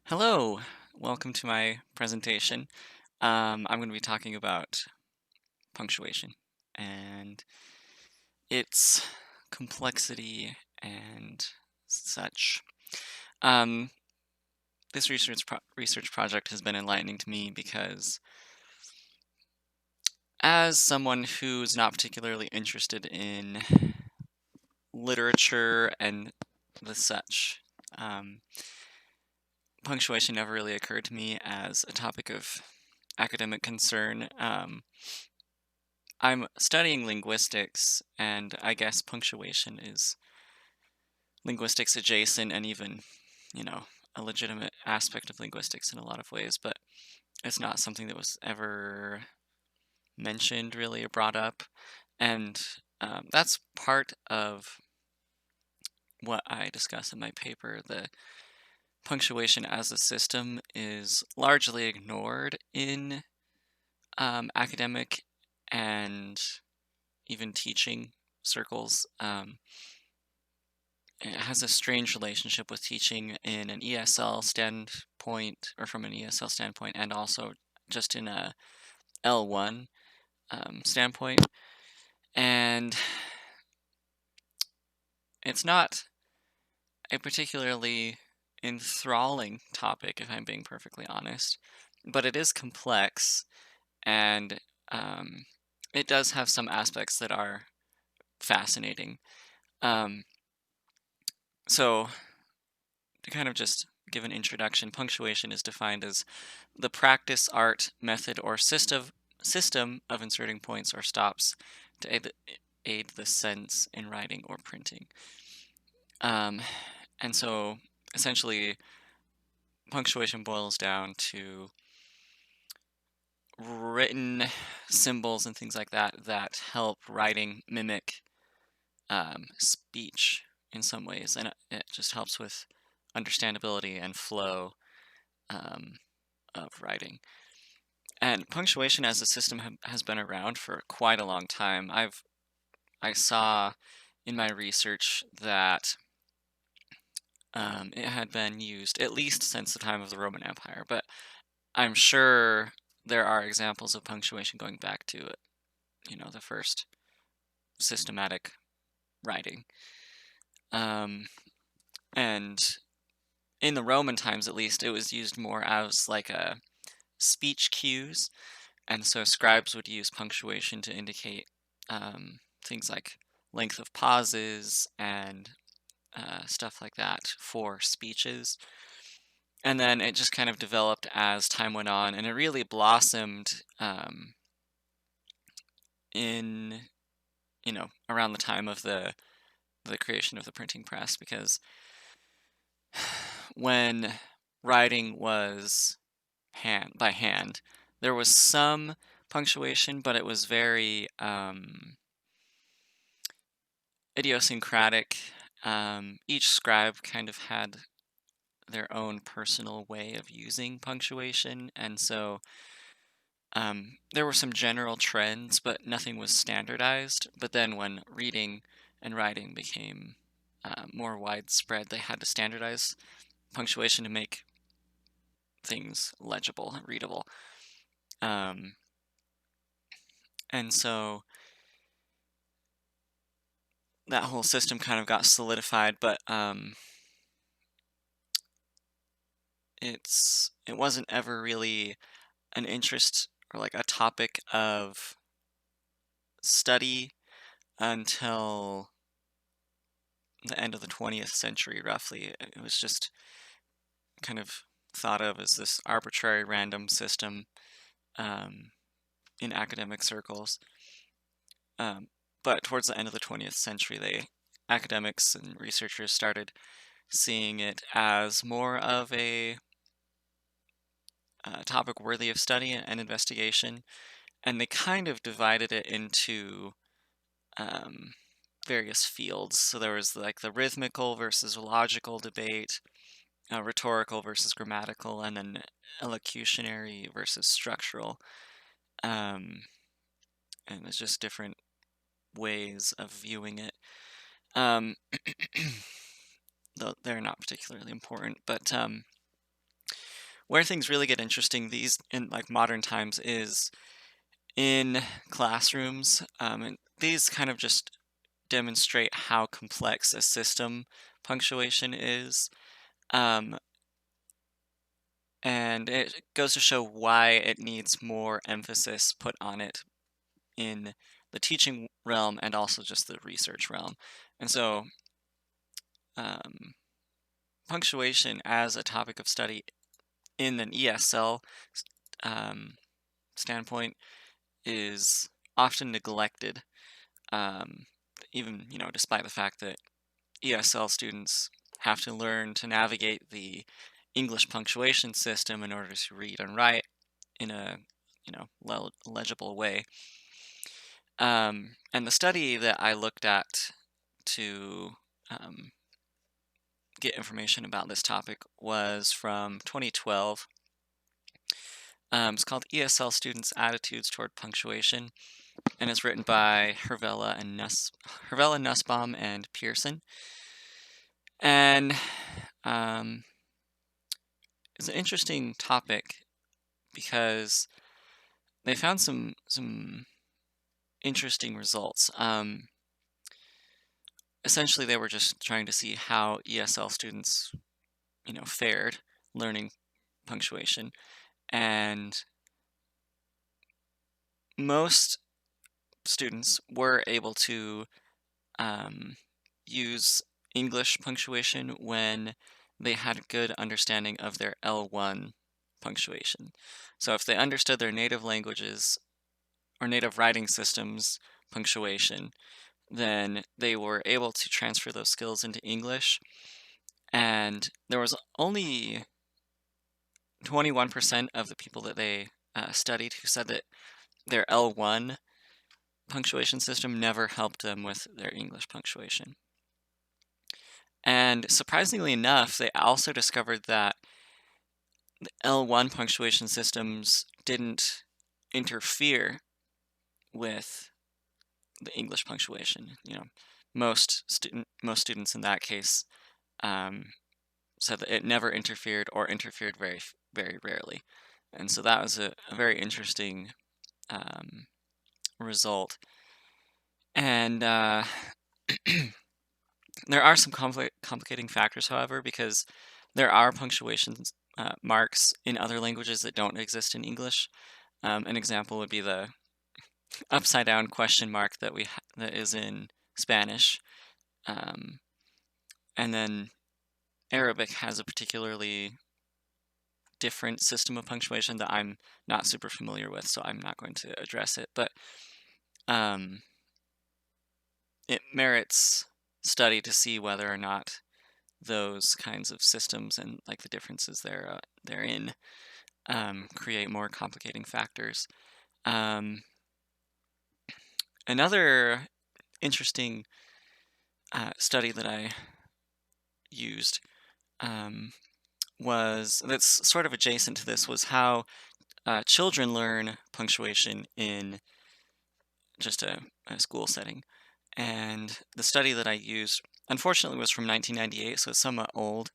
Hello, welcome to my presentation. I'm going to be talking about punctuation and its complexity and such. Um, this research project has been enlightening to me because, as someone who's not particularly interested in literature and the such, um, punctuation never really occurred to me as a topic of academic concern. I'm studying linguistics, and I guess punctuation is linguistics adjacent and even, you know, a legitimate aspect of linguistics in a lot of ways, but it's not something that was ever mentioned really or brought up. And that's part of what I discuss in my paper. The punctuation as a system is largely ignored in academic and even teaching circles. It has a strange relationship with teaching in an ESL standpoint, or from an ESL standpoint, and also just in a L1 standpoint. And it's not a particularly enthralling topic, if I'm being perfectly honest, but it is complex, and um, it does have some aspects that are fascinating. Um, so to kind of just give an introduction, punctuation is defined as the practice, art, method, or system of inserting points or stops to aid the sense in writing or printing. Um, and so essentially, punctuation boils down to written symbols and things like that that help writing mimic speech in some ways, and it just helps with understandability and flow um, of writing. And punctuation as a system has been around for quite a long time. I saw in my research that it had been used at least since the time of the Roman Empire, but I'm sure there are examples of punctuation going back to, the first systematic writing. Um, and in the Roman times, at least, it was used more as like a speech cues, and so scribes would use punctuation to indicate things like length of pauses and stuff like that for speeches. And then it just kind of developed as time went on, and it really blossomed in around the time of the creation of the printing press, because when writing was by hand, there was some punctuation, but it was very idiosyncratic. Each scribe kind of had their own personal way of using punctuation, and so there were some general trends, but nothing was standardized. But then when reading and writing became more widespread, they had to standardize punctuation to make things legible and readable. Um, and so that whole system kind of got solidified, but it wasn't ever really an interest or like a topic of study until the end of the 20th century, roughly. It was just kind of thought of as this arbitrary random system um, in academic circles. But towards the end of the 20th century, academics and researchers started seeing it as more of a topic worthy of study and investigation, and they kind of divided it into um, various fields. So there was like the rhythmical versus logical debate, rhetorical versus grammatical, and then elocutionary versus structural. Um, and it's just different ways of viewing it. Though they're not particularly important, but where things really get interesting these in like modern times is in classrooms, and these kind of just demonstrate how complex a system punctuation is. Um, and it goes to show why it needs more emphasis put on it in the teaching realm and also just the research realm. And so, um, punctuation as a topic of study in an ESL um, standpoint is often neglected, um, even despite the fact that ESL students have to learn to navigate the English punctuation system in order to read and write in a legible way. And the study that I looked at to um, get information about this topic was from 2012. It's called ESL Students' Attitudes Toward Punctuation, and it's written by Hervella Nussbaum and Pearson. And um, it's an interesting topic because they found some interesting results. Essentially, they were just trying to see how ESL students, fared learning punctuation, and most students were able to um, use English punctuation when they had a good understanding of their L1 punctuation. So if they understood their native languages or native writing systems punctuation, then they were able to transfer those skills into English. And there was only 21% of the people that they studied who said that their L1 punctuation system never helped them with their English punctuation. And surprisingly enough, they also discovered that the L1 punctuation systems didn't interfere with the English punctuation. Most students in that case said that it never interfered or interfered very, very rarely. And so that was a very interesting result. And there are some complicating factors, however, because there are punctuation marks in other languages that don't exist in English. An example would be the upside down question mark that is in Spanish. Um, and then Arabic has a particularly different system of punctuation that I'm not super familiar with, so I'm not going to address it. But um, it merits study to see whether or not those kinds of systems and like the differences therein create more complicating factors. Um, Another interesting study that I used that's sort of adjacent to this was how children learn punctuation in just a school setting. And the study that I used, unfortunately, was from 1998, so it's somewhat old.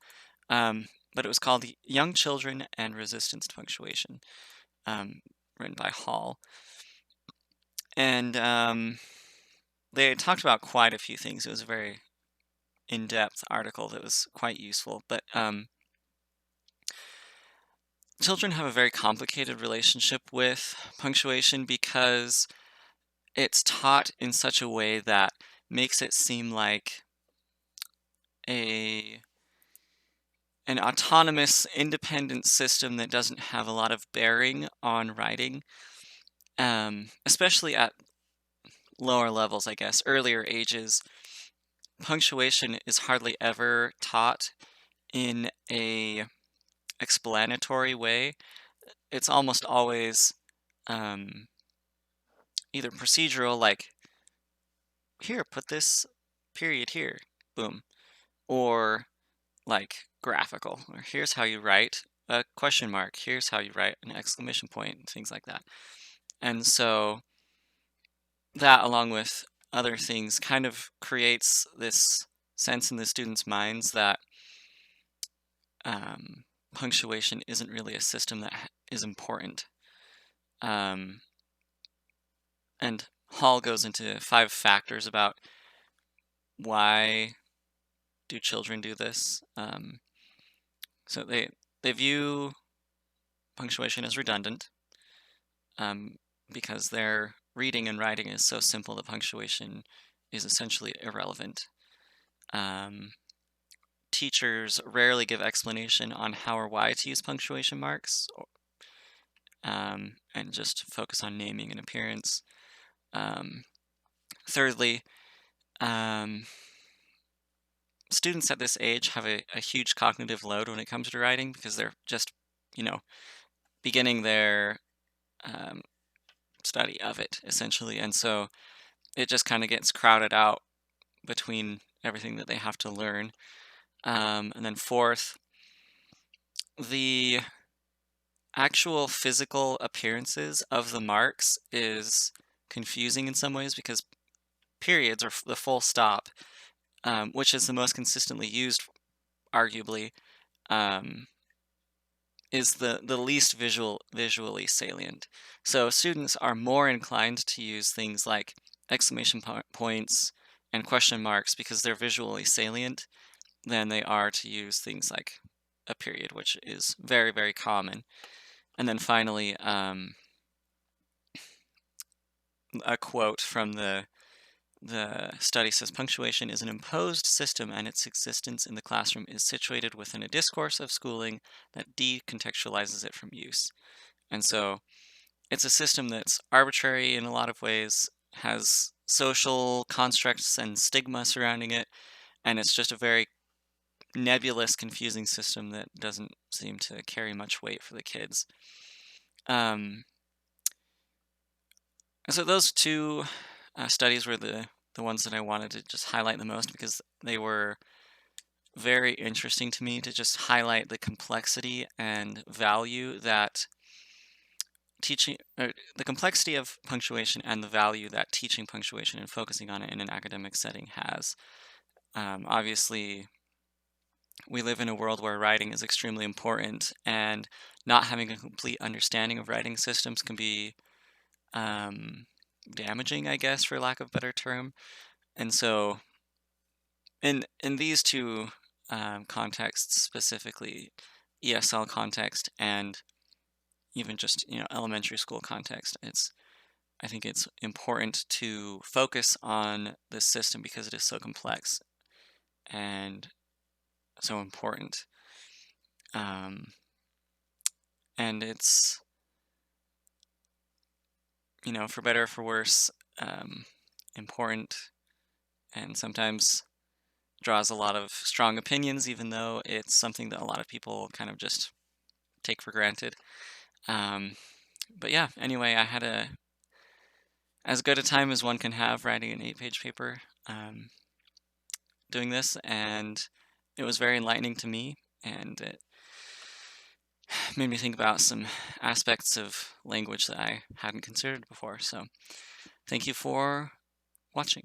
But it was called Young Children and Resistance to Punctuation, written by Hall. And they talked about quite a few things. It was a very in-depth article that was quite useful. But children have a very complicated relationship with punctuation because it's taught in such a way that makes it seem like a an autonomous, independent system that doesn't have a lot of bearing on writing, especially at lower levels, I guess, earlier ages. Punctuation is hardly ever taught in a explanatory way. It's almost always um, either procedural, like, here, put this period here, boom, or like graphical, or here's how you write a question mark, here's how you write an exclamation point, things like that. And so that, along with other things, kind of creates this sense in the students' minds that punctuation isn't really a system that is important. Um, and Hall goes into 5 factors about why do children do this. So they view punctuation as redundant, um, because their reading and writing is so simple that punctuation is essentially irrelevant. Um, Teachers rarely give explanation on how or why to use punctuation marks, and just focus on naming and appearance. Um, Thirdly, um, students at this age have a huge cognitive load when it comes to writing because they're just, you know, beginning their um, study of it essentially, and so it just kind of gets crowded out between everything that they have to learn. And then fourth, the actual physical appearances of the marks is confusing in some ways because periods or the full stop, which is the most consistently used, arguably, um, is the least visually salient. So students are more inclined to use things like exclamation points and question marks because they're visually salient than they are to use things like a period, which is very, very common. And then finally, a quote from the study says punctuation is an imposed system and its existence in the classroom is situated within a discourse of schooling that decontextualizes it from use. And so it's a system that's arbitrary in a lot of ways, has social constructs and stigma surrounding it, and it's just a very nebulous, confusing system that doesn't seem to carry much weight for the kids. Um, so those two studies were the ones that I wanted to just highlight the most because they were very interesting to me to just highlight the complexity and value that teaching, the complexity of punctuation and the value that teaching punctuation and focusing on it in an academic setting has. Obviously, we live in a world where writing is extremely important, and not having a complete understanding of writing systems can be um, damaging, I guess, for lack of a better term. And so, in these two contexts specifically, ESL context and even just elementary school context, I think it's important to focus on this system because it is so complex and so important. Um, and it's, for better or for worse, um, important and sometimes draws a lot of strong opinions, even though it's something that a lot of people kind of just take for granted. Um, but yeah, anyway, I had as good a time as one can have writing an 8-page paper doing this, and it was very enlightening to me, and it made me think about some aspects of language that I hadn't considered before. So thank you for watching.